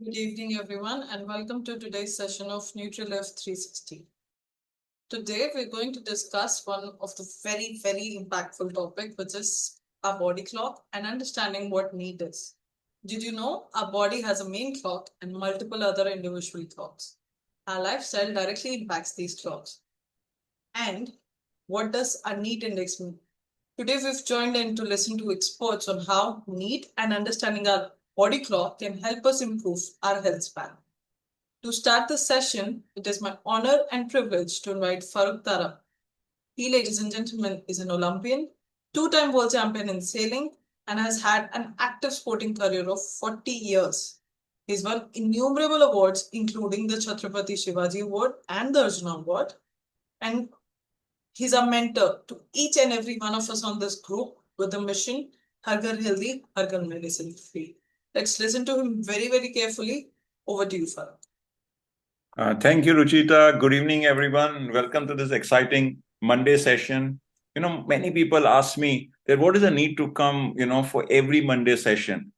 Good evening, everyone, and welcome to today's session of NutriLIV 360. Today, we're going to discuss one of the very impactful topic, which is our body clock and understanding what NEAT is. Did you know our body has a main clock and multiple other individual clocks? Our lifestyle directly impacts these clocks. And what does a NEAT index mean? Today, we've joined in to listen to experts on how NEAT and understanding our body clock can help us improve our health span. To start the session, it is my honor and privilege to invite Farooq Tara. He, ladies and gentlemen, is an Olympian, two-time world champion in sailing, and has had an active sporting career of 40 years. He's won innumerable awards, including the Chhatrapati Shivaji Award and the Arjuna Award, and he's a mentor to each and every one of us on this group with the mission Har Ghar Healthy, Har Ghar Medicine Free. Let's listen to him very carefully. Over to you, Farooq. Thank you, Ruchita. Good evening, everyone. Welcome to this exciting Monday session. Many people ask me that what is the need to come, for every Monday session?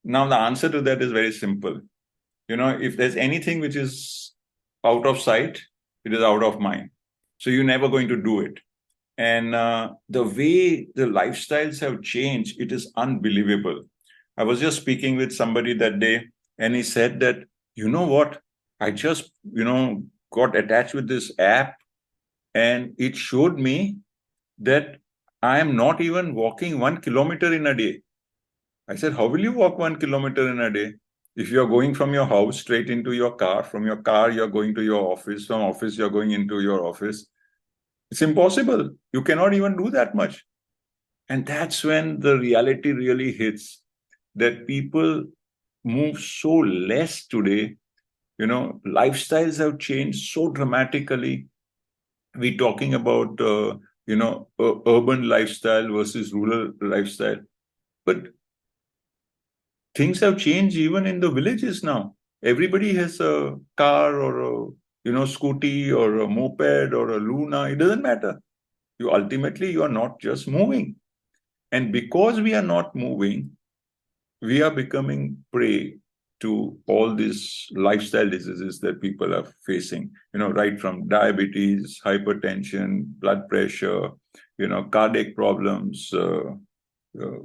Now, the answer to that is very simple. If there's anything which is out of sight, it is out of mind. So you're never going to do it. And the way the lifestyles have changed, it is unbelievable. I was just speaking with somebody that day, and he said that, you know what? I just, got attached with this app, and it showed me that I am not even walking 1 kilometer in a day. I said, how will you walk 1 kilometer in a day? If you're going from your house straight into your car, from your car, you're going to your office, from office, you're going into your office. It's impossible. You cannot even do that much. And that's when the reality really hits, that people move so less today. Lifestyles have changed so dramatically. We're talking about, urban lifestyle versus rural lifestyle. But things have changed even in the villages now. Everybody has a car or a, scooty or a moped or a Luna. It doesn't matter. You are not just moving. And because we are not moving, we are becoming prey to all these lifestyle diseases that people are facing, right from diabetes, hypertension, blood pressure, cardiac problems,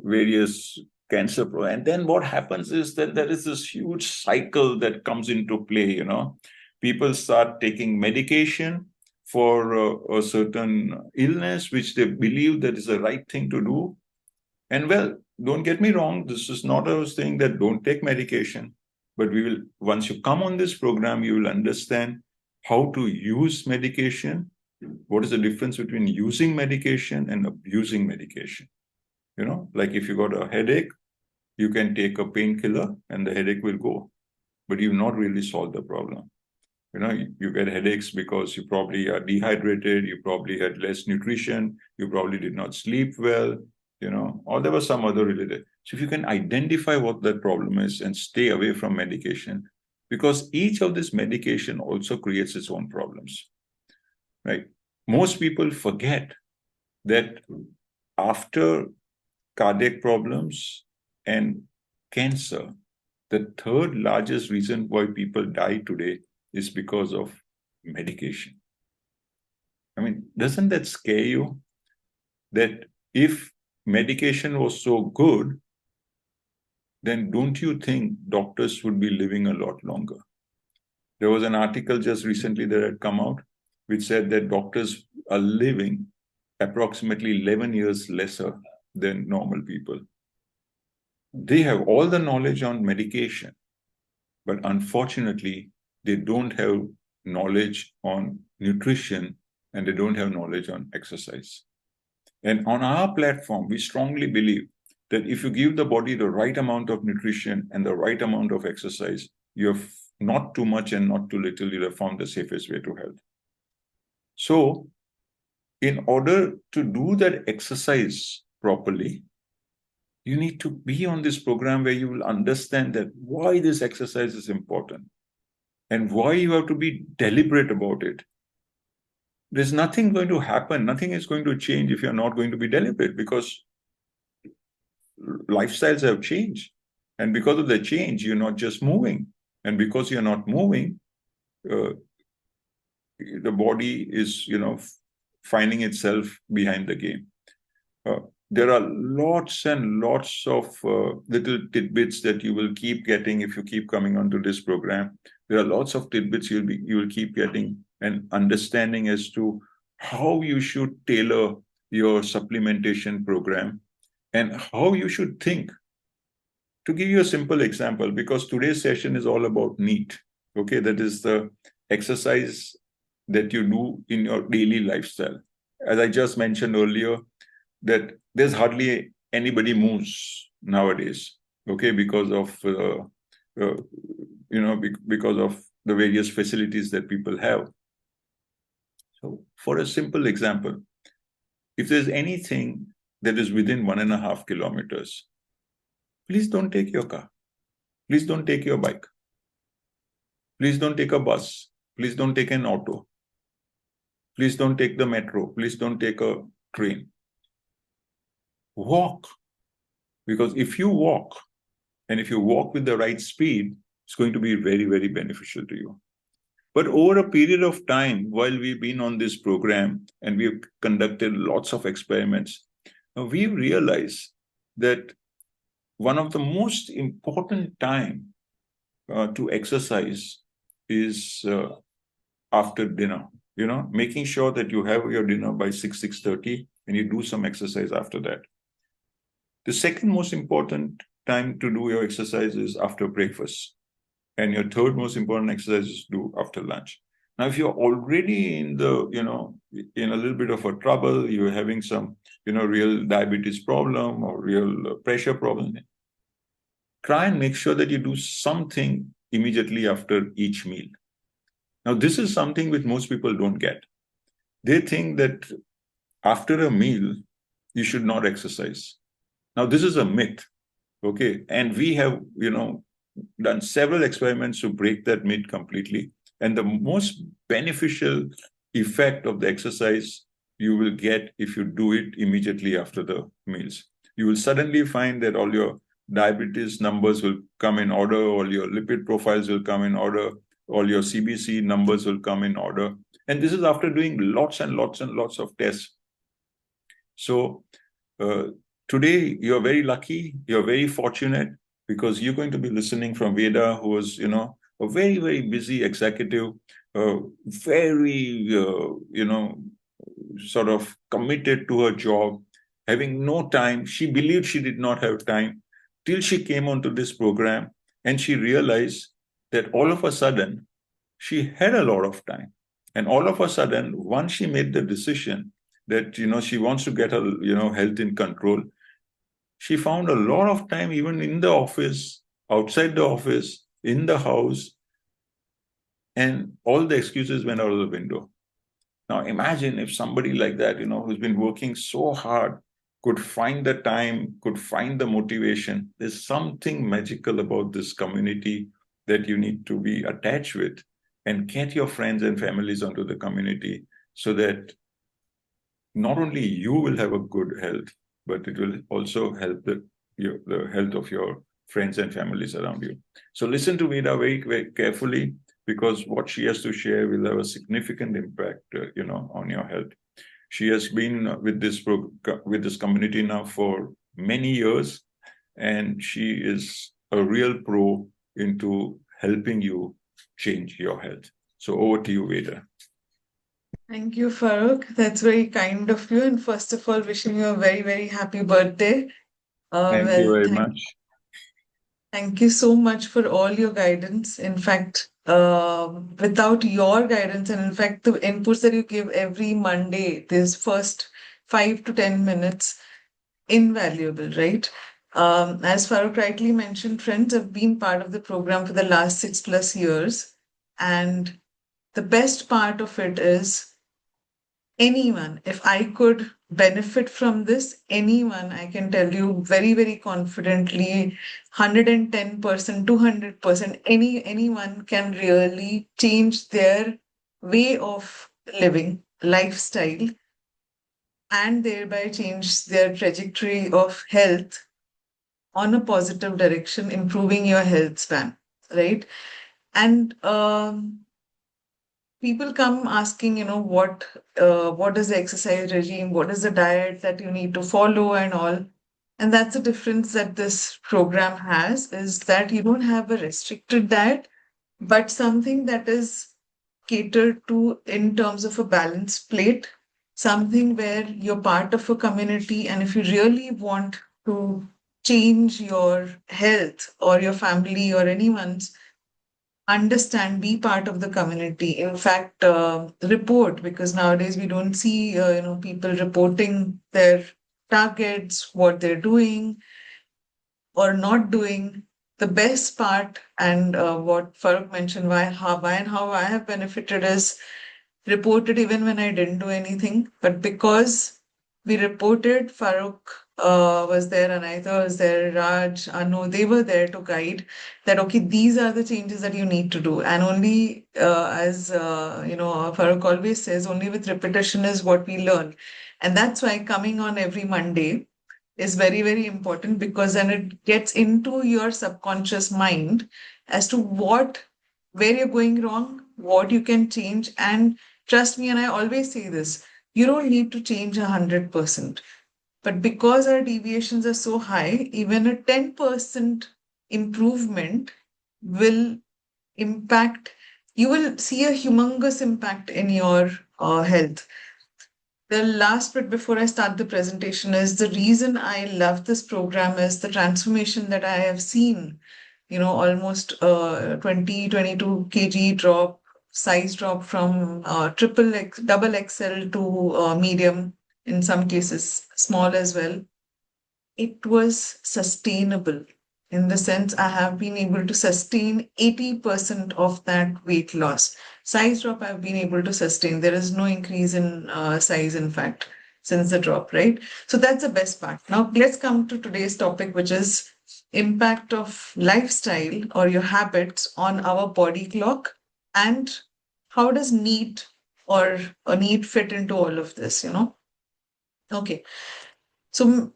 various cancer. And then what happens is that there is this huge cycle that comes into play, People start taking medication for a certain illness, which they believe that is the right thing to do. And well, don't get me wrong, this is not a thing that don't take medication, but once you come on this program, you will understand how to use medication, what is the difference between using medication and abusing medication. Like if you got a headache, you can take a painkiller and the headache will go, but you've not really solved the problem. You get headaches because you probably are dehydrated, you probably had less nutrition, you probably did not sleep well, or there was some other related. So if you can identify what that problem is and stay away from medication, because each of this medication also creates its own problems, right? Most people forget that after cardiac problems and cancer, the third largest reason why people die today is because of medication. I mean, doesn't that scare you? That if medication was so good, then don't you think doctors would be living a lot longer? There was an article just recently that had come out which said that doctors are living approximately 11 years lesser than normal people. They have all the knowledge on medication, but unfortunately, they don't have knowledge on nutrition and they don't have knowledge on exercise. And on our platform, we strongly believe that if you give the body the right amount of nutrition and the right amount of exercise, you have not too much and not too little, you have found the safest way to health. So, in order to do that exercise properly, you need to be on this program where you will understand that why this exercise is important and why you have to be deliberate about it. There's nothing going to happen. Nothing is going to change if you're not going to be deliberate, because lifestyles have changed. And because of the change, you're not just moving. And because you're not moving, the body is, finding itself behind the game. There are lots and lots of little tidbits that you will keep getting if you keep coming onto this program. There are lots of tidbits you will keep getting and understanding as to how you should tailor your supplementation program and how you should think. To give you a simple example, because today's session is all about NEAT, okay, that is the exercise that you do in your daily lifestyle. As I just mentioned earlier, that there's hardly anybody moves nowadays, okay, because of because of the various facilities that people have. So, for a simple example, if there's anything that is within 1.5 kilometers, please don't take your car. Please don't take your bike. Please don't take a bus. Please don't take an auto. Please don't take the metro. Please don't take a train. Walk. Because if you walk, and if you walk with the right speed, it's going to be very, very beneficial to you. But over a period of time, while we've been on this program and we've conducted lots of experiments, we've realized that one of the most important time to exercise is after dinner. Making sure that you have your dinner by 6:30 and you do some exercise after that. The second most important time to do your exercise is after breakfast. And your third most important exercise is to do after lunch. Now, if you're already in a little bit of a trouble, you're having some, real diabetes problem or real pressure problem, try and make sure that you do something immediately after each meal. Now, this is something which most people don't get. They think that after a meal, you should not exercise. Now, this is a myth, okay? And we have, done several experiments to break that myth completely. And the most beneficial effect of the exercise you will get if you do it immediately after the meals. You will suddenly find that all your diabetes numbers will come in order, all your lipid profiles will come in order, all your CBC numbers will come in order. And this is after doing lots and lots and lots of tests. So today, you're very lucky, you're very fortunate, because you're going to be listening from Veda, who is, a very, very busy executive, very, sort of committed to her job, having no time. She believed she did not have time till she came onto this program and she realized that all of a sudden she had a lot of time. And all of a sudden, once she made the decision that, she wants to get her, health in control, she found a lot of time even in the office, outside the office, in the house, and all the excuses went out of the window. Now imagine if somebody like that, who's been working so hard, could find the time, could find the motivation. There's something magical about this community that you need to be attached with and get your friends and families onto the community so that not only you will have a good health, but it will also help the health of your friends and families around you. So listen to Veda very, very carefully, because what she has to share will have a significant impact, on your health. She has been with this community now for many years, and she is a real pro into helping you change your health. So over to you, Veda. Thank you, Farooq. That's very kind of you. And first of all, wishing you a very, very happy birthday. Thank you very much. Thank you so much for all your guidance. In fact, without your guidance, and in fact, the inputs that you give every Monday, this first 5 to 10 minutes, invaluable, right? As Farooq rightly mentioned, friends have been part of the program for the last 6+ years. And the best part of it is anyone, if I could benefit from this, anyone, I can tell you very, very confidently, 110%, 200%, anyone can really change their way of living, lifestyle, and thereby change their trajectory of health on a positive direction, improving your health span, right? And people come asking, what is the exercise regime, what is the diet that you need to follow, and all. And that's the difference that this program has, is that you don't have a restricted diet, but something that is catered to in terms of a balanced plate, something where you're part of a community. And if you really want to change your health or your family or anyone's, understand, be part of the community. In fact, report, because nowadays we don't see, people reporting their targets, what they're doing or not doing. The best part, and what Farooq mentioned, why and how I have benefited, is reported even when I didn't do anything. But because we reported, Farooq was there, Anaita was there, Raj, Anu, they were there to guide that, okay, these are the changes that you need to do. And only, as Farooq always says, only with repetition is what we learn. And that's why coming on every Monday is very, very important, because then it gets into your subconscious mind as to where you're going wrong, what you can change. And trust me, and I always say this, you don't need to change 100%. But because our deviations are so high, even a 10% improvement will impact, you will see a humongous impact in your health. The last bit before I start the presentation is the reason I love this program is the transformation that I have seen, almost 20, 22 kg drop, size drop from double XL to medium, in some cases small as well. It was sustainable, in the sense I have been able to sustain 80% of that weight loss. Size drop, I've been able to sustain. There is no increase in size, in fact, since the drop, right? So that's the best part. Now, let's come to today's topic, which is impact of lifestyle or your habits on our body clock, and how does NEAT or a NEAT fit into all of this, Okay. So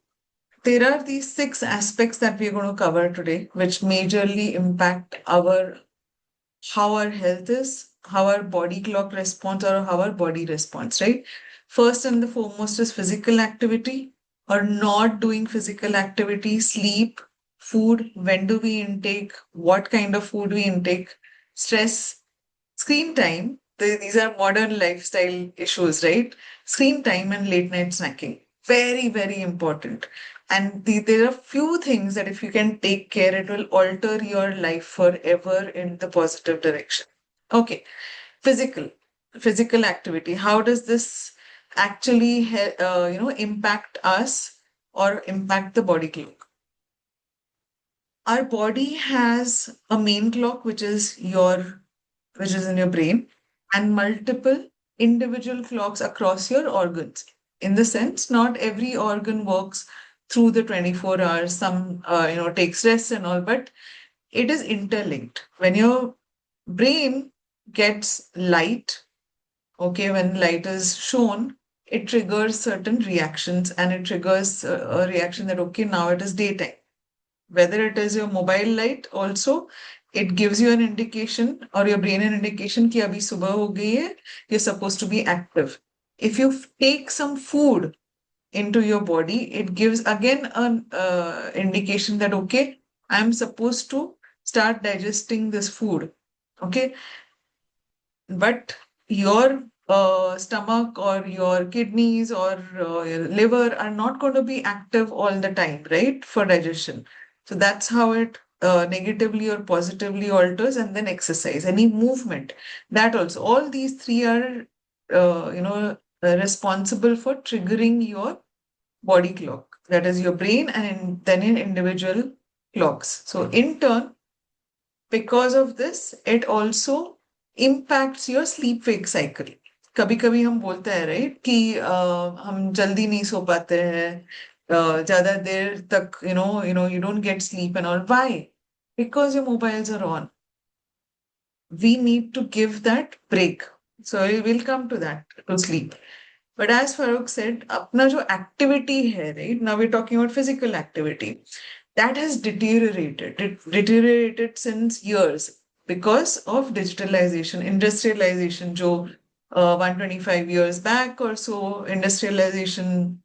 there are these 6 aspects that we're going to cover today, which majorly impact how our health is, how our body clock responds, or how our body responds, right? First and the foremost is physical activity or not doing physical activity, sleep, food, when do we intake, what kind of food we intake, stress, screen time. These are modern lifestyle issues, right? Screen time and late night snacking. Very, very important. And there are few things that if you can take care, it will alter your life forever in the positive direction. Okay, physical activity. How does this actually, impact us or impact the body clock? Our body has a main clock, which is in your brain, and multiple individual clocks across your organs. In the sense, not every organ works through the 24 hours. Some, takes rest and all, but it is interlinked. When your brain gets light, okay, when light is shown, it triggers certain reactions, and it triggers a reaction that, okay, now it is daytime. Whether it is your mobile light also, it gives you an indication, or your brain an indication कि अभी सुबह हो गई है, you're supposed to be active. If you take some food into your body, it gives again an indication that, okay, I'm supposed to start digesting this food. Okay. But your stomach or your kidneys or your liver are not going to be active all the time, right, for digestion. So that's how it negatively or positively alters. And then exercise, any movement, that also. All these three are, responsible for triggering your body clock. That is your brain, and then in individual clocks. So in turn, because of this, it also impacts your sleep wake cycle. कभी कभी हम बोलते हैं, right, कि हम जल्दी नहीं सो पाते हैं, ज्यादा देर तक, you don't get sleep and all. Why? Because your mobiles are on. We need to give that break. So we'll come to that, to sleep. But as Farooq said, अपना जो activity है, right? Now we're talking about physical activity. that has deteriorated. It deteriorated since years because of digitalization, industrialization, jo 125 years back or so, industrialization.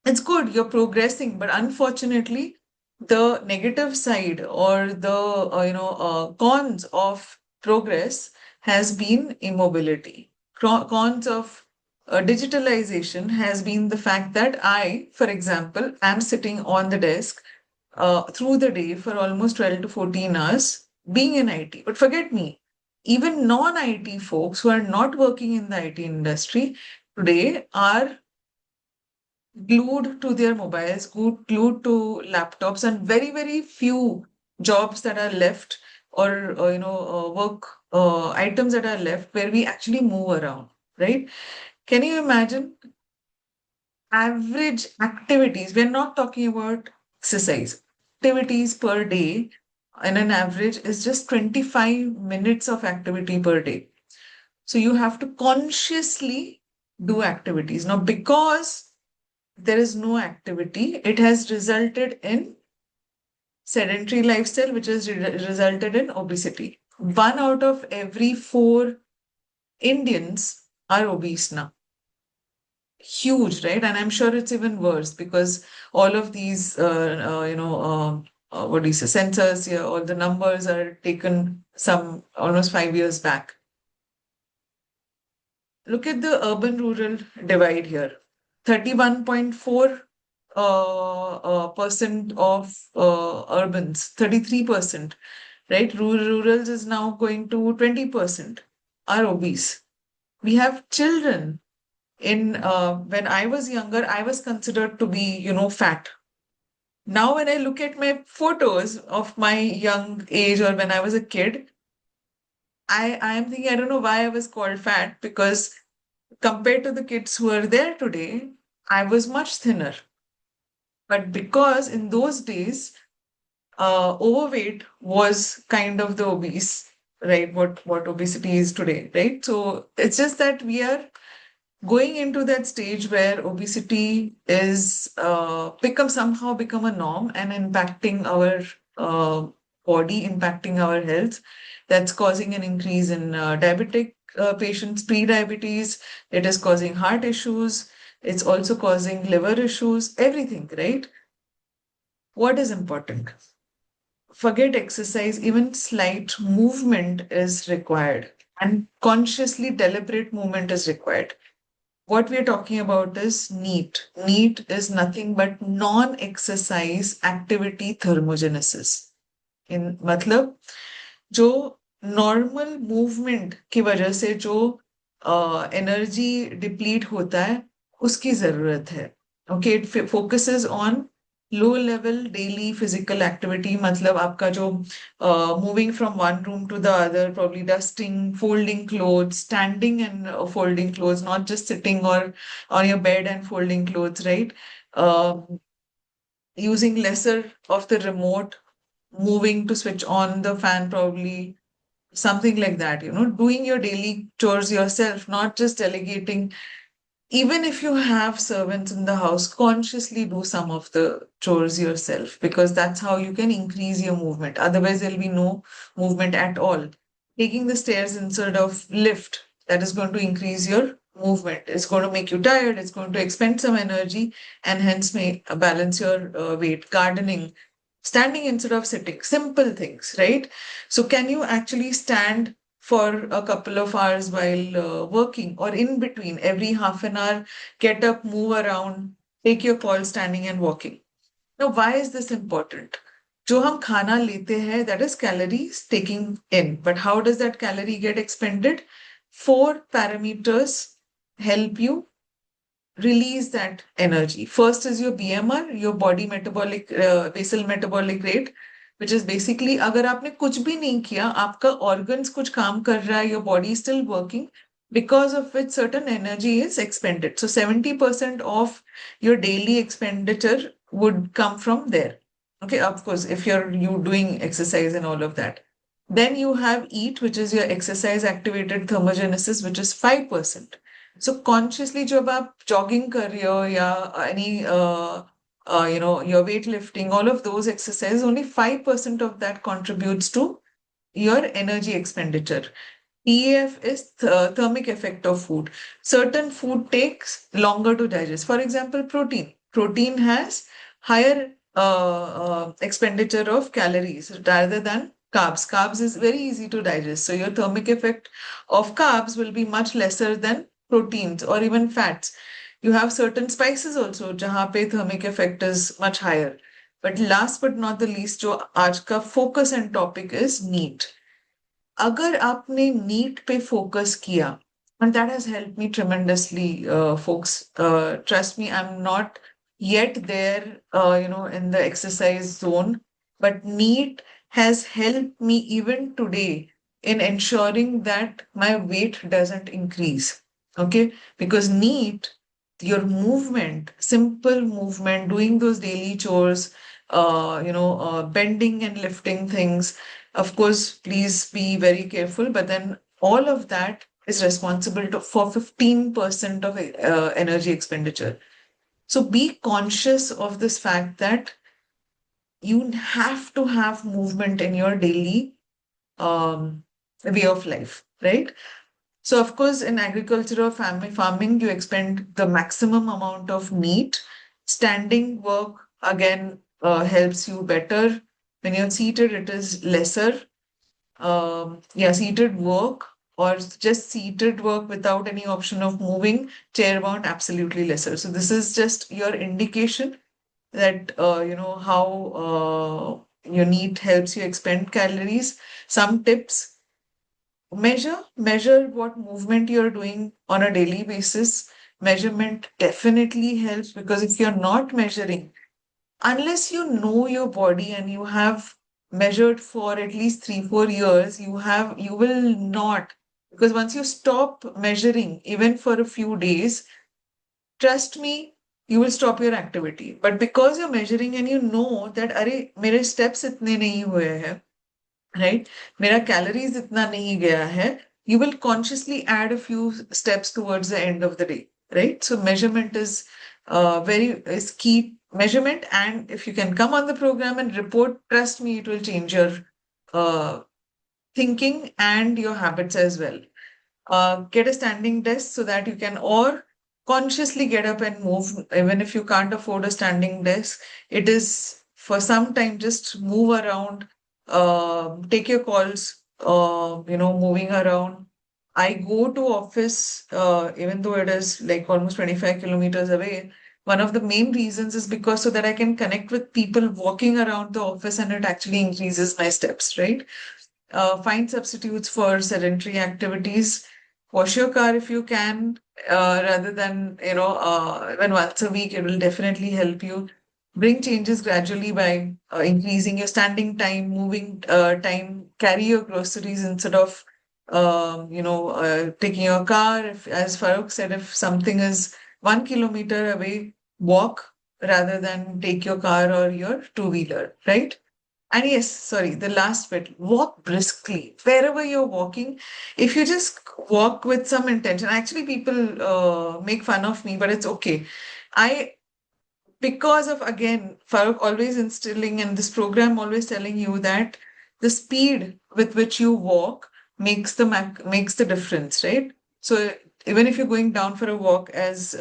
It's good, you're progressing, but unfortunately, the negative side or the cons of progress has been immobility. Cons of digitalization has been the fact that I, for example, am sitting on the desk through the day for almost 12 to 14 hours being in IT. But forget me, even non-IT folks who are not working in the IT industry today are glued to their mobiles, glued to laptops, and very, very few jobs that are left or work items that are left where we actually move around, right? Can you imagine average activities? We're not talking about exercise. Activities per day and an average is just 25 minutes of activity per day. So you have to consciously do activities. Now, because there is no activity, it has resulted in sedentary lifestyle, which has resulted in obesity. 1 out of every 4 Indians are obese now. Huge, right? And I'm sure it's even worse because all of these, what do you say, sensors, yeah, all the numbers are taken some almost 5 years back. Look at the urban-rural divide here. 31.4 percent of urbans, 33%, right? Rurals is now going to 20% are obese. We have children in when I was younger, I was considered to be, fat. Now, when I look at my photos of my young age or when I was a kid, I am thinking, I don't know why I was called fat because compared to the kids who are there today, I was much thinner. But because in those days, overweight was kind of the obese, right? What obesity is today, right? So it's just that we are going into that stage where obesity is somehow become a norm and impacting our uh, body, impacting our health. That's causing an increase in diabetic patients, pre-diabetes. It is causing heart issues. It's also causing liver issues, everything, right? What is important? Forget exercise, even slight movement is required, and consciously deliberate movement is required. What we're talking about is NEAT. NEAT is nothing but non-exercise activity thermogenesis. In मतलब जो normal movement की वजह से जो energy deplete होता है उसकी जरूरत है. Okay, it focuses on low level daily physical activity. मतलब आपका जो moving from one room to the other, probably dusting, folding clothes, standing and folding clothes, not just sitting और on your bed and folding clothes, right? Using lesser of the remote, moving to switch on the fan, probably something like that, doing your daily chores yourself, not just delegating. Even if you have servants in the house, consciously do some of the chores yourself because that's how you can increase your movement. Otherwise, there'll be no movement at all. Taking the stairs instead of lift, that is going to increase your movement. It's going to make you tired. It's going to expend some energy and hence may balance your weight. Gardening, standing instead of sitting, simple things, right? So, can you actually stand for a couple of hours while working or in between every half an hour, get up, move around, take your call standing and walking? Now, why is this important? जो हम खाना लेते हैं, that is calories taking in. But how does that calorie get expended? 4 parameters help you release that energy. First is your BMR, your body metabolic basal metabolic rate, which is basically अगर आपने कुछ भी नहीं किया, आपका organs कुछ काम कर रहा है, your body is still working, because of which certain energy is expended. So 70% of your daily expenditure would come from there. Okay, of course, if you doing exercise and all of that. Then you have EAT, which is your exercise activated thermogenesis, which is 5%. So consciously जब आप jogging कर रहे हो या any your weightlifting, all of those exercises, only 5% of that contributes to your energy expenditure. TEF is thermic effect of food. Certain food takes longer to digest. For example, protein. Protein has higher expenditure of calories rather than carbs. Carbs is very easy to digest. So your thermic effect of carbs will be much lesser than proteins or even fats. You have certain spices also, जहाँ पे thermic effect is much higher. But last but not the least, जो आज का focus and topic is NEAT. अगर आपने NEET पे focus किया, and that has helped me tremendously, folks. Trust me, I'm not yet there, in the exercise zone, but NEAT has helped me even today in ensuring that my weight doesn't increase. Okay, because NEAT, your movement, simple movement, doing those daily chores, bending and lifting things. Of course, please be very careful, but then all of that is responsible for 15% of energy expenditure. So be conscious of this fact that you have to have movement in your daily way of life, right? So, of course, in agriculture or farming, you expend the maximum amount of meat. Standing work, again, helps you better. When you're seated, it is lesser. Seated work or just seated work without any option of moving, chair bound, absolutely lesser. So this is just your indication that how your NEAT helps you expend calories. Some tips: measure what movement you're doing on a daily basis. Measurement definitely helps, because if you're not measuring, unless you know your body and you have measured for at least 3-4 years, you will not, because once you stop measuring even for a few days, trust me, you will stop your activity. But because you're measuring and you know that अरे मेरे steps इतने नहीं हुए हैं, right, मेरा calories इतना नहीं गया है, you will consciously add a few steps towards the end of the day, right? So measurement is key. Measurement, and if you can come on the program and report, trust me, it will change your uh, thinking and your habits as well. Get a standing desk so that you can, or consciously get up and move. Even if you can't afford a standing desk, it is for some time, just move around, take your calls, moving around. I go to office, even though it is like almost 25 kilometers away. One of the main reasons is because so that I can connect with people walking around the office, and it actually increases my steps, right? Find substitutes for sedentary activities. Wash your car if you can, rather than, even once a week, it will definitely help you. Bring changes gradually by increasing your standing time, moving time, carry your groceries instead of, taking your car. If, as Farooq said, if something is 1 kilometer away, walk rather than take your car or your two-wheeler, right? And yes, sorry, the last bit, walk briskly wherever you're walking. If you just walk with some intention, actually, people make fun of me, but it's okay. Because of, again, Farooq always instilling in this program, always telling you that the speed with which you walk makes the difference, right? So even if you're going down for a walk, as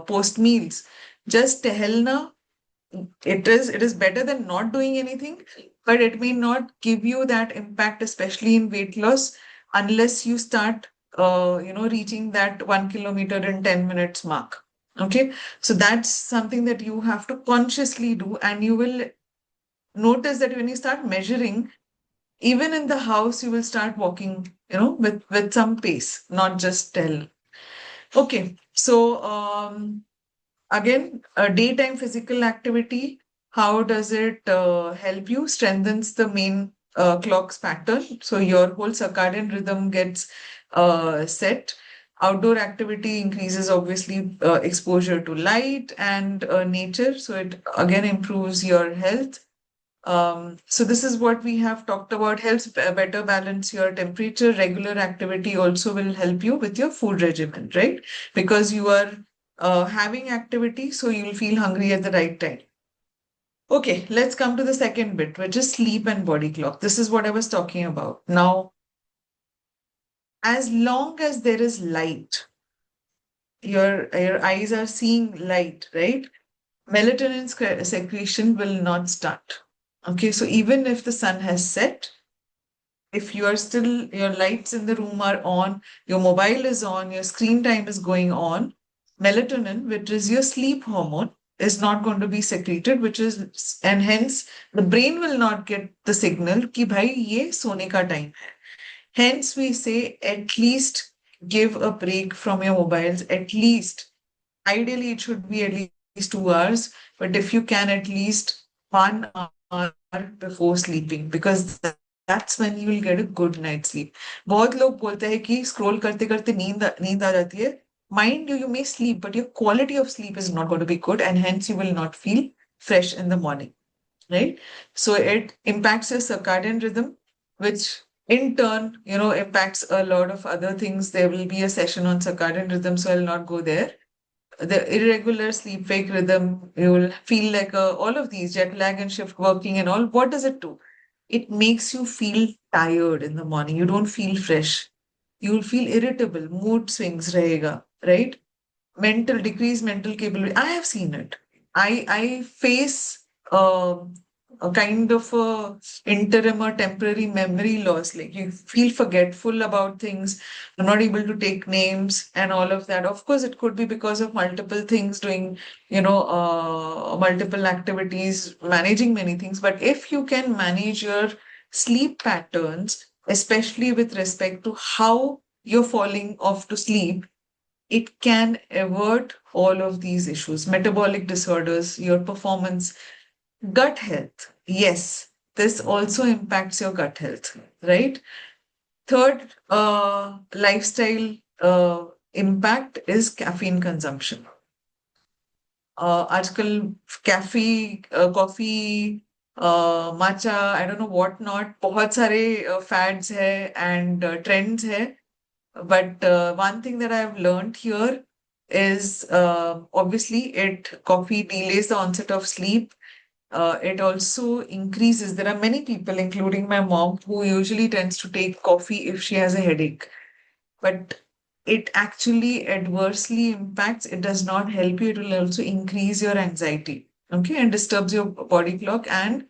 post meals, just tehelna, it is better than not doing anything, but it may not give you that impact, especially in weight loss, unless you start reaching that 1 kilometer in 10 minutes mark. Okay, so that's something that you have to consciously do, and you will notice that when you start measuring, even in the house, you will start walking, with some pace, not just tell. Okay, so again, daytime physical activity, how does it help you? Strengthens the main clock's pattern. So your whole circadian rhythm gets set. Outdoor activity increases, obviously, exposure to light and nature. So it again improves your health. So this is what we have talked about. Helps better balance your temperature. Regular activity also will help you with your food regimen, right? Because you are having activity, so you'll feel hungry at the right time. Okay, let's come to the second bit, which is sleep and body clock. This is what I was talking about. Now, as long as there is light, your eyes are seeing light, right? Melatonin secretion will not start. Okay, so even if the sun has set, if you are still, your lights in the room are on, your mobile is on, your screen time is going on, melatonin, which is your sleep hormone, is not going to be secreted, and hence the brain will not get the signal कि भाई ये सोने का time है. Hence we say at least give a break from your mobiles, at least. Ideally, it should be at least 2 hours, but if you can, at least 1 hour before sleeping, because that's when you will get a good night's sleep. बहुत लोग बोलते हैं कि scroll करते करते नींद आ जाती है. Mind you, you may sleep, but your quality of sleep is not going to be good, and hence you will not feel fresh in the morning, right? So it impacts your circadian rhythm, which in turn, impacts a lot of other things. There will be a session on circadian rhythm, so I'll not go there. The irregular sleep wake rhythm, you will feel like all of these jet lag and shift working and all. What does it do? It makes you feel tired in the morning. You don't feel fresh. You will feel irritable, mood swings rahega, right? Decreased mental capability. I have seen it. I face a kind of a interim or temporary memory loss. Like you feel forgetful about things, you're not able to take names and all of that. Of course, it could be because of multiple things doing, multiple activities, managing many things. But if you can manage your sleep patterns, especially with respect to how you're falling off to sleep, it can avert all of these issues: metabolic disorders, your performance, gut health. Yes, this also impacts your gut health, right? Third, lifestyle impact is caffeine consumption. आजकल कैफी coffee matcha, I don't know what not, बहुत सारे fads है and trends है. But one thing that I've learned here is obviously coffee delays the onset of sleep. It also increases. There are many people, including my mom, who usually tends to take coffee if she has a headache. But it actually adversely impacts. It does not help you. It will also increase your anxiety, okay, and disturbs your body clock. And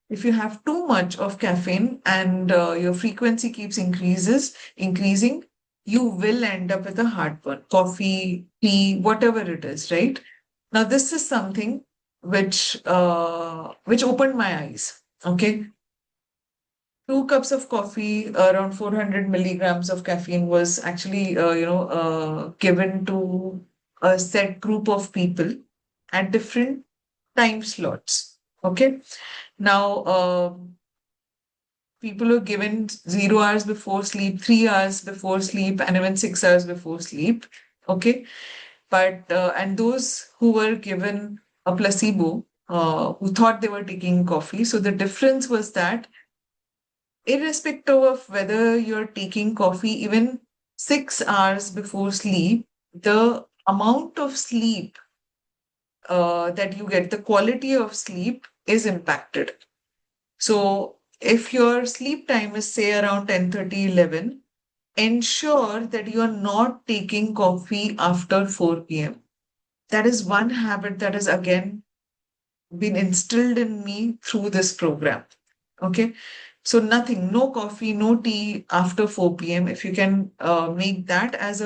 if you have too much of caffeine and your frequency keeps increasing, you will end up with a heartburn. Coffee, tea, whatever it is, right? Now, this is something which opened my eyes. Okay, 2 cups of coffee, around 400 milligrams of caffeine was actually, given to a set group of people at different time slots. Okay. Now, people were given 0 hours before sleep, 3 hours before sleep, and even 6 hours before sleep. Okay. But, and those who were given a placebo, who thought they were taking coffee. So the difference was that, irrespective of whether you're taking coffee even 6 hours before sleep, the amount of sleep that you get, the quality of sleep is impacted. So if your sleep time is say around 10:30, 11, ensure that you are not taking coffee after 4 p.m. That is one habit that has again been instilled in me through this program. Okay. So nothing, no coffee, no tea after 4 p.m. If you can make that as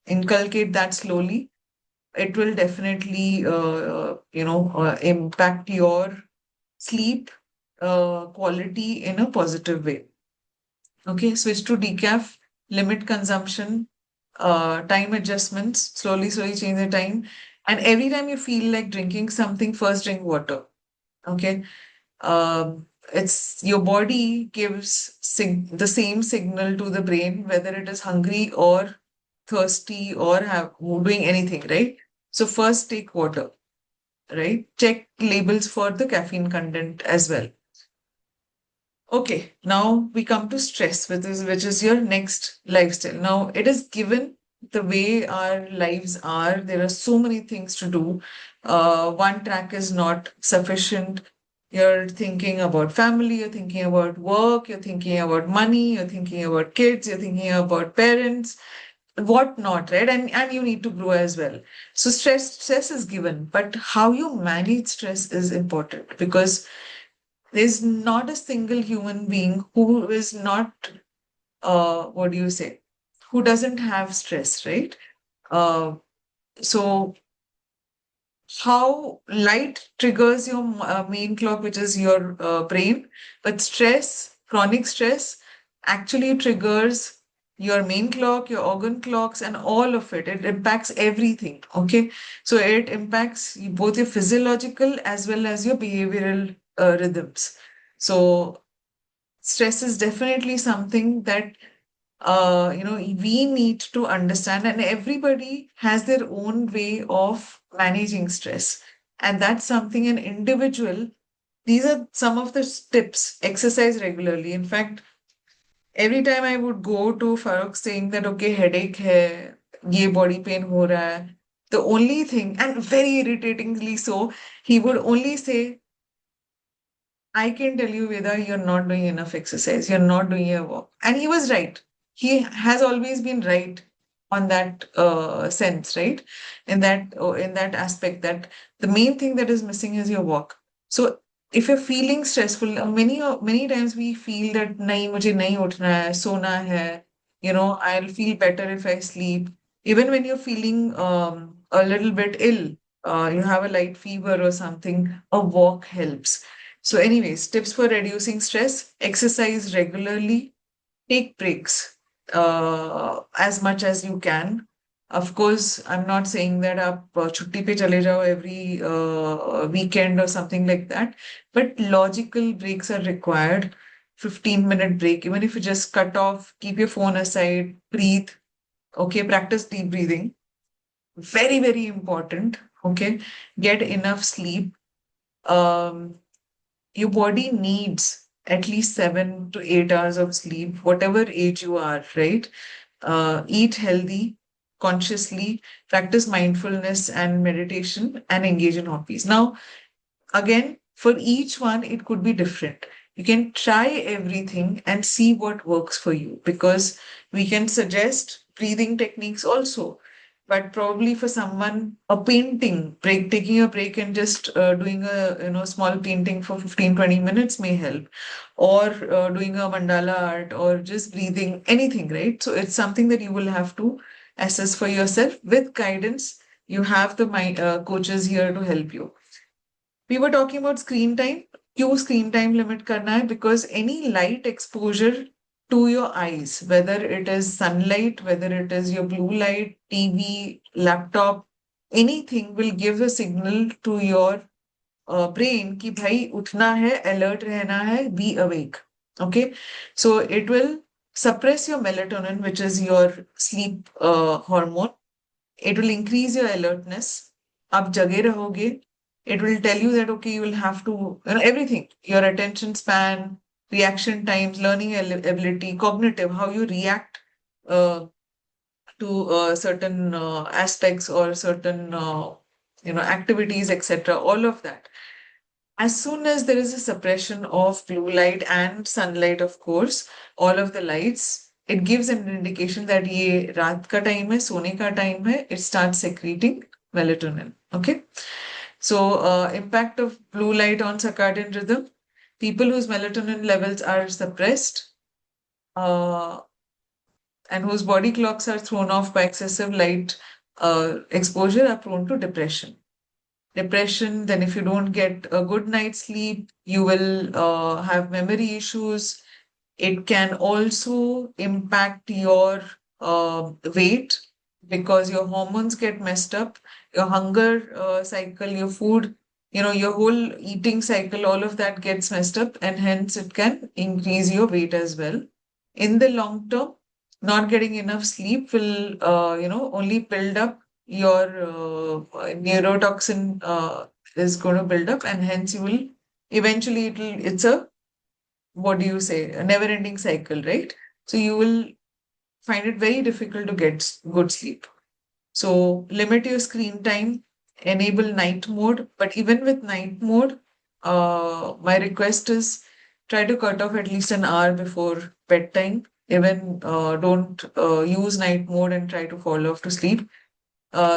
inculcate that slowly, it will definitely, impact your sleep quality in a positive way. Okay, switch to decaf, limit consumption, time adjustments, slowly change the time. And every time you feel like drinking something, first drink water. Okay. It's your body gives the same signal to the brain, whether it is hungry or thirsty or doing anything, right? So first take water, right? Check labels for the caffeine content as well. Okay, now we come to stress, which is your next lifestyle. Now it is given the way our lives are, there are so many things to do. One track is not sufficient. You're thinking about family, you're thinking about work, you're thinking about money, you're thinking about kids, you're thinking about parents, whatnot, right? And you need to grow as well. So stress is given, but how you manage stress is important, because there's not a single human being who is not what do you say, who doesn't have stress, right? uh, so how light triggers your main clock, which is your brain, but stress, chronic stress, actually triggers your main clock, your organ clocks, and all of it. It impacts everything. Okay, so it impacts both your physiological as well as your behavioral rhythms. So stress is definitely something that we need to understand, and everybody has their own way of managing stress. And that's something an individual, these are some of the tips: exercise regularly. In fact, every time I would go to Farooq saying that, okay, headache hai, ye body pain ho raha hai, the only thing, and very irritatingly so, he would only say, I can tell you, Veda, you're not doing enough exercise. You're not doing your work. And he was right. He has always been right on that sense, right? In that aspect, that the main thing that is missing is your work. So if you're feeling stressful, many times we feel that nahi mujhe nahi uthna hai, sona hai. I'll feel better if I sleep. Even when you're feeling a little bit ill, you have a light fever or something, a walk helps. So, anyways, tips for reducing stress: exercise regularly, take breaks as much as you can. Of course, I'm not saying that आप छुट्टी पे चले जाओ every weekend or something like that, but logical breaks are required. 15-minute break, even if you just cut off, keep your phone aside, breathe. Okay, practice deep breathing. Very, very important. Okay, get enough sleep. Um, your body needs at least 7 to 8 hours of sleep, whatever age you are, right? Eat healthy, consciously, practice mindfulness and meditation, and engage in hobbies. Now, again, for each one, it could be different. You can try everything and see what works for you, because we can suggest breathing techniques also. But probably for someone, a painting break, taking a break and just doing a small painting for 15-20 minutes may help, or doing a mandala art, or just breathing, anything, right? So it's something that you will have to assess for yourself with guidance. You have the coaches here to help you. We were talking about screen time. क्यों screen time limit करना है? Because any light exposure to your eyes, whether it is sunlight, whether it is your blue light, TV, laptop, anything will give a signal to your brain कि भाई उठना है, alert रहना है, be awake. Okay, so it will suppress your melatonin, which is your sleep hormone. It will increase your alertness. आप जगे रहोगे. It will tell you that, okay, you will have to, everything, your attention span, reaction times, learning ability, cognitive, how you react uh, to certain aspects or certain activities, etc. All of that. As soon as there is a suppression of blue light and sunlight, of course, all of the lights, it gives an indication that ये रात का time है, सोने का time है, it starts secreting melatonin. Okay. So, impact of blue light on circadian rhythm. People whose melatonin levels are suppressed uh, and whose body clocks are thrown off by excessive light exposure are prone to depression. Then if you don't get a good night's sleep, you will have memory issues. It can also impact your weight, because your hormones get messed up, your hunger cycle, your food, your whole eating cycle, all of that gets messed up, and hence it can increase your weight as well. In the long term, not getting enough sleep will, only build up your neurotoxin is going to build up, and hence you will eventually it's a, what do you say, a never ending cycle, right? So you will find it very difficult to get good sleep. So limit your screen time, enable night mode. But even with night mode, my request is try to cut off at least an hour before bedtime. Even don't use night mode and try to fall off to sleep.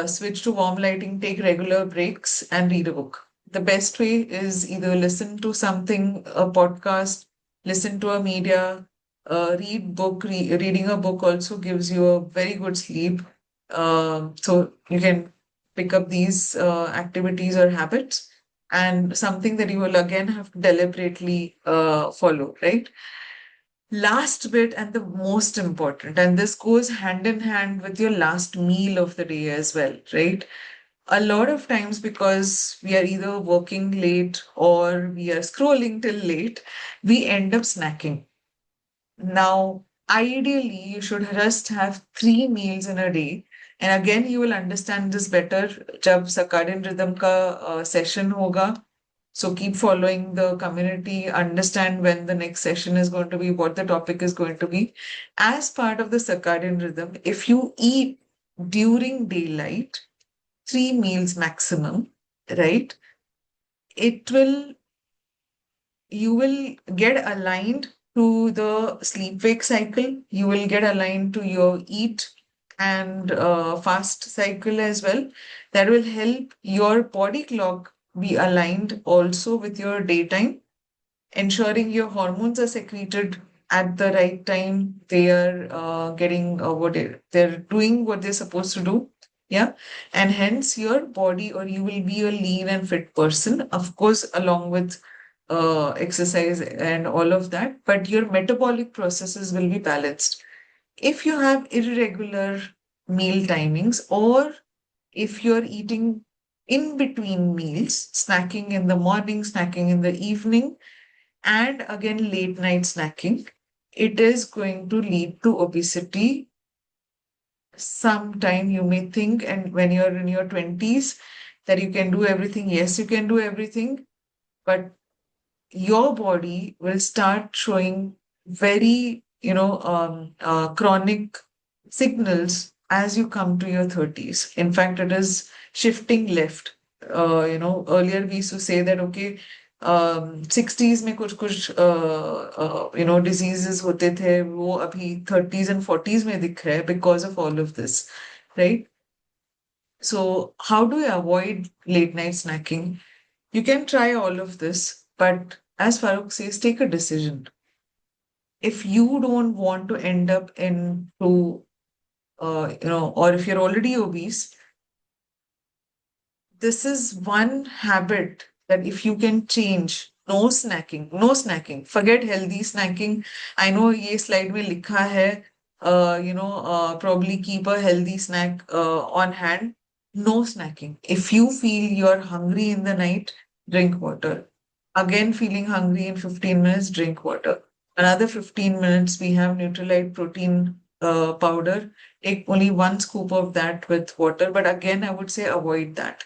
Switch to warm lighting, take regular breaks, and read a book. The best way is either listen to something, a podcast, listen to a media, read book. Reading a book also gives you a very good sleep. So you can pick up these activities or habits, and something that you will again have to deliberately follow, right? Last bit and the most important, and this goes hand in hand with your last meal of the day as well, right? A lot of times, because we are either working late or we are scrolling till late, we end up snacking. Now, ideally, you should just have 3 meals in a day. And again, you will understand this better जब circadian rhythm का session होगा. So keep following the community, understand when the next session is going to be, what the topic is going to be. As part of the circadian rhythm, if you eat during daylight, 3 meals maximum, right? It will, you will get aligned to the sleep wake cycle. You will get aligned to your eat and fast cycle as well. That will help your body clock be aligned also with your daytime, ensuring your hormones are secreted at the right time. They are getting they're doing what they're supposed to do. Yeah. And hence your body, or you will be a lean and fit person, of course, along with exercise and all of that, but your metabolic processes will be balanced. If you have irregular meal timings, or if you're eating in between meals, snacking in the morning, snacking in the evening, and again late night snacking, it is going to lead to obesity. Sometime you may think, and when you're in your 20s, that you can do everything. Yes, you can do everything, but your body will start showing very, chronic signals as you come to your 30s. In fact, it is shifting left. Earlier we used to say that, okay, 60s में कुछ diseases होते थे, वो अभी 30s and 40s में दिख रहा है because of all of this, right? So how do you avoid late night snacking? You can try all of this, but as Farooq says, take a decision. If you don't want to end up into, or if you're already obese, this is one habit that if you can change, no snacking, forget healthy snacking. I know ये slide में लिखा है, probably keep a healthy snack on hand. No snacking. If you feel you're hungry in the night, drink water. Again, feeling hungry in 15 minutes, drink water. Another 15 minutes, we have NutriLIV protein powder. Take only 1 scoop of that with water. But again, I would say avoid that.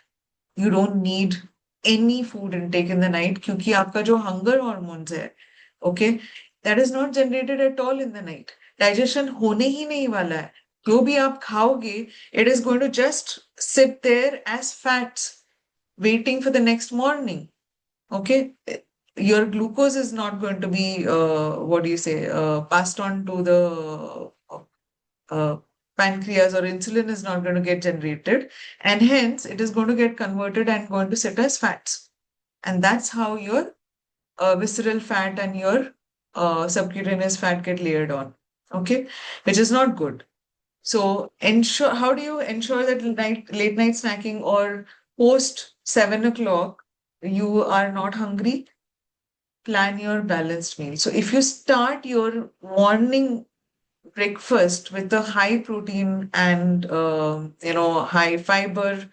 You don't need any food intake in the night क्योंकि आपका जो hunger hormones है, okay, that is not generated at all in the night. Digestion होने ही नहीं वाला है. जो भी आप खाओगे, it is going to just sit there as fats waiting for the next morning. Okay, your glucose is not going to be passed on to the pancreas, or insulin is not going to get generated, and hence it is going to get converted and going to sit as fats, and that's how your visceral fat and your subcutaneous fat get layered on, okay, which is not good. So how do you ensure that late night snacking or post 7 o'clock you are not hungry? Plan your balanced meal. So if you start your morning breakfast with a high protein and high fiber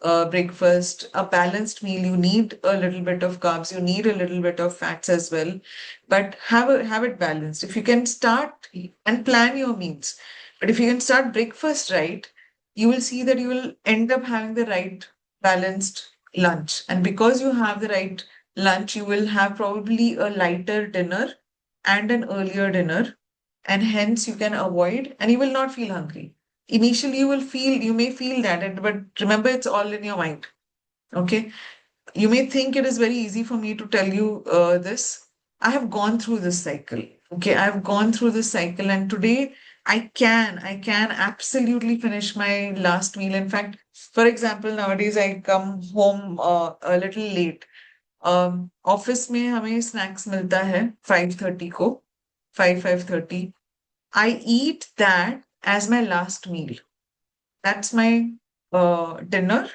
breakfast, a balanced meal, you need a little bit of carbs, you need a little bit of fats as well, but have it balanced. If you can start and plan your meals, but if you can start breakfast right, you will see that you will end up having the right balanced lunch, and because you have the right lunch, you will have probably a lighter dinner and an earlier dinner, and hence you can avoid and you will not feel hungry. Initially, you may feel that, but remember, it's all in your mind. Okay. You may think it is very easy for me to tell you this. I have gone through this cycle. Okay. I have gone through this cycle, and today I can absolutely finish my last meal. In fact, for example, nowadays I come home a little late. Office में हमें snacks मिलता है 5:30 को 5:30. I eat that as my last meal. That's my dinner.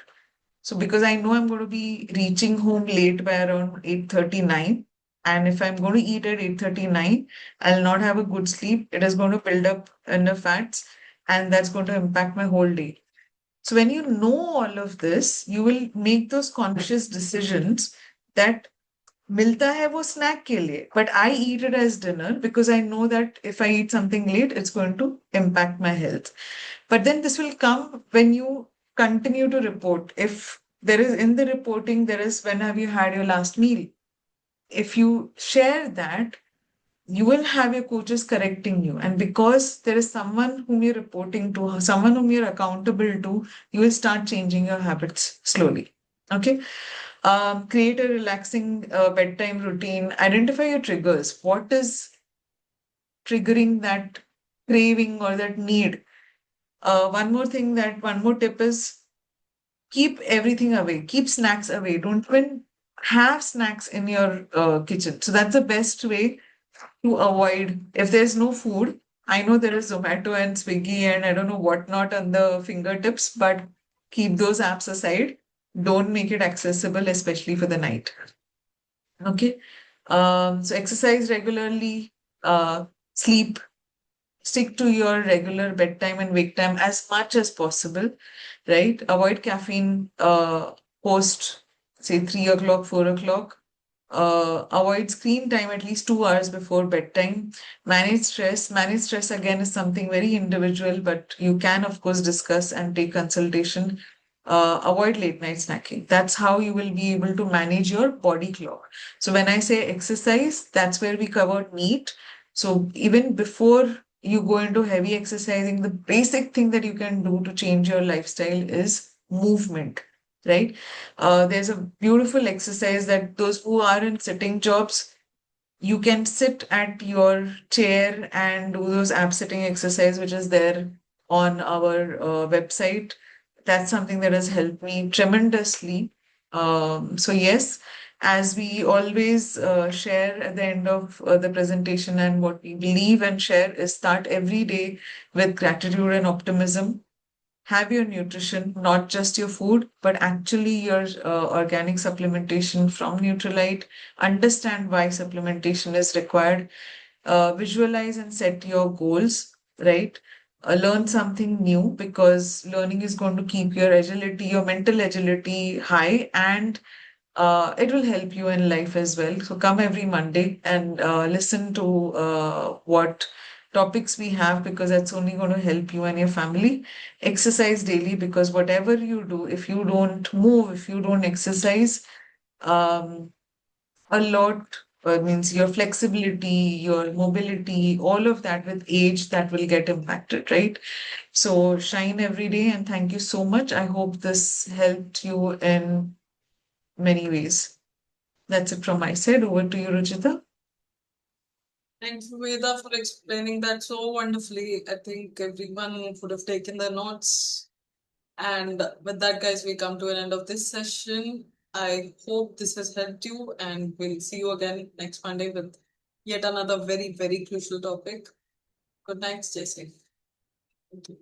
So because I know I'm going to be reaching home late by around 8:39, and if I'm going to eat at 8:39, I'll not have a good sleep. It is going to build up enough fats, and that's going to impact my whole day. So when you know all of this, you will make those conscious decisions that मिलता है वो snack के लिए, but I eat it as dinner because I know that if I eat something late, it's going to impact my health. But then this will come when you continue to report. If there is in the reporting, there is when have you had your last meal? If you share that, you will have your coaches correcting you. And because there is someone whom you're reporting to, someone whom you're accountable to, you will start changing your habits slowly. Okay. Create a relaxing bedtime routine. Identify your triggers. What is triggering that craving or that need? One more tip is keep everything away. Keep snacks away. Don't even have snacks in your kitchen. So that's the best way to avoid. If there's no food, I know there is Zomato and Swiggy and I don't know what not on the fingertips, but keep those apps aside. Don't make it accessible, especially for the night. Okay. So exercise regularly, sleep, stick to your regular bedtime and wake time as much as possible, right? Avoid caffeine post, say, 3 o'clock, 4 o'clock. Avoid screen time at least 2 hours before bedtime. Manage stress. Manage stress again is something very individual, but you can, of course, discuss and take consultation. Avoid late night snacking. That's how you will be able to manage your body clock. So when I say exercise, that's where we covered NEAT. So even before you go into heavy exercising, the basic thing that you can do to change your lifestyle is movement, right? There's a beautiful exercise that those who are in sitting jobs, you can sit at your chair and do those ab sitting exercise, which is there on our website. That's something that has helped me tremendously. So yes, as we always share at the end of the presentation, and what we believe and share is start every day with gratitude and optimism. Have your nutrition, not just your food, but actually your organic supplementation from NutriLIV. Understand why supplementation is required. Visualize and set your goals, right? Learn something new, because learning is going to keep your agility, your mental agility high, and it will help you in life as well. So come every Monday and listen to what topics we have, because that's only going to help you and your family. Exercise daily, because whatever you do, if you don't move, if you don't exercise, um, a lot means your flexibility, your mobility, all of that with age, that will get impacted, right? So shine every day, and thank you so much. I hope this helped you in many ways. That's it from my side. Over to you, Ruchita. Thanks, Veda, for explaining that so wonderfully. I think everyone would have taken their notes. And with that, guys, we come to an end of this session. I hope this has helped you, and we'll see you again next Monday with yet another very, very crucial topic. Good night, stay safe. Thank you.